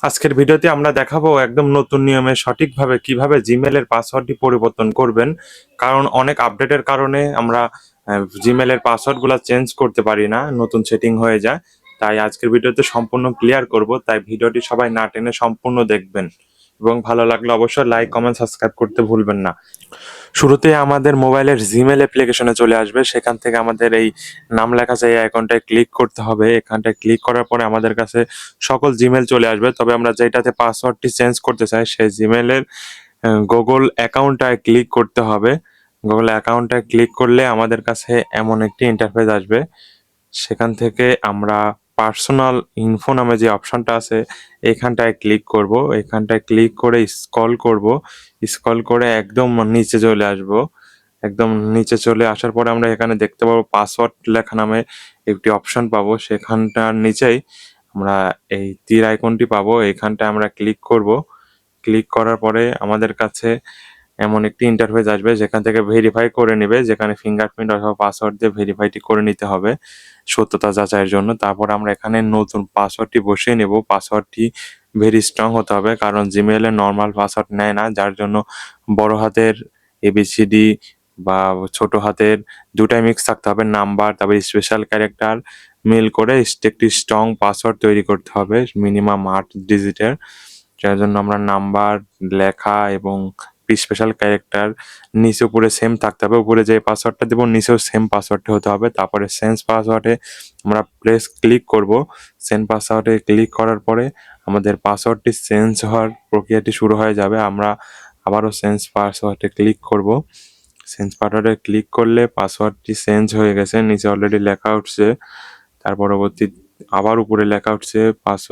আজকের ভিডিওতে আমরা দেখাবো একদম নতুন নিয়মে সঠিকভাবে কিভাবে জিমেলের পাসওয়ার্ডটি পরিবর্তন করবেন। কারণ অনেক আপডেটের কারণে আমরা জিমেলের পাসওয়ার্ডগুলো চেঞ্জ করতে পারি না, নতুন সেটিং হয়ে যায়। তাই আজকের ভিডিওতে সম্পূর্ণ ক্লিয়ার করব, তাই ভিডিওটি সবাই না টেনে সম্পূর্ণ দেখবেন এবং ভালো লাগলে অবশ্যই লাইক কমেন্ট সাবস্ক্রাইব করতে ভুলবেন না। শুরুতে আমাদের মোবাইলের জিমেল অ্যাপ্লিকেশনে চলে আসবে, সেখান থেকে আমাদের এই নাম লেখা আছে এই আইকনটায় ক্লিক করতে হবে। এখানটায় ক্লিক করার পরে আমাদের কাছে সকল জিমেল চলে আসবে, তবে আমরা যেটাতে পাসওয়ার্ডটি চেঞ্জ করতে চাই সেই জিমেলের গুগল অ্যাকাউন্টটায় ক্লিক করতে হবে। গুগল অ্যাকাউন্টটায় ক্লিক করলে আমাদের কাছে এমন একটি ইন্টারফেস আসবে, সেখান থেকে আমরা পার্সোনাল ইনফো নামে যে অপশনটা আছে এখানটায় ক্লিক করব। এখানটায় ক্লিক করে স্ক্রল করব, স্ক্রল করে একদম নিচে চলে আসব। একদম নিচে চলে আসার পরে আমরা এখানে দেখতে পাবো পাসওয়ার্ড লেখা নামে একটি অপশন পাবো। সেখানটার নিচেই আমরা এই তীর আইকনটি পাবো, এখানটায় আমরা ক্লিক করব। ক্লিক করার পরে আমাদের কাছে এমন একটি ইন্টারফেস আসবে, যেখান থেকে ভেরিফাই করে নেবে, যেখানে ফিঙ্গারপ্রিন্ট অথবা পাসওয়ার্ড দিয়ে ভেরিফাইটি করে নিতে হবে সত্যতা যাচাইয়ের জন্য। তারপর আমরা এখানে নতুন পাসওয়ার্ডটি বসিয়ে নেব। পাসওয়ার্ডটি ভেরি স্ট্রং হতে হবে, কারণ জিমেইলে নর্মাল পাসওয়ার্ড নেয় না, যার জন্য বড় হাতের এবিসিডি বা ছোট হাতের দুটাই মিক্স থাকতে হবে, নাম্বার তারপর স্পেশাল ক্যারেক্টার মিল করে একটি স্ট্রং পাসওয়ার্ড তৈরি করতে হবে, মিনিমাম 8 ডিজিটের। যার জন্য আমরা নাম্বার লেখা এবং স্পেশাল ক্যারেক্টার নিচে উপরে সেম থাকতে হবে। উপরে যে পাসওয়ার্ডটা দেবো নিচেও সেম পাসওয়ার্ডটা হতে হবে। তারপরে চেঞ্জ পাসওয়ার্ডে আমরা ক্লিক করব। চেঞ্জ পাসওয়ার্ডে ক্লিক করার পরে আমাদের পাসওয়ার্ডটি চেঞ্জ হওয়ার প্রক্রিয়াটি শুরু হয়ে যাবে। আমরা আবারও চেঞ্জ পাসওয়ার্ডে ক্লিক করব। চেঞ্জ পাসওয়ার্ডে ক্লিক করলে পাসওয়ার্ডটি চেঞ্জ হয়ে গেছে, নিচে অলরেডি লেখা উঠছে। তার পরবর্তী আবার উপরে লেখা উঠছে পাসওয়ার্ড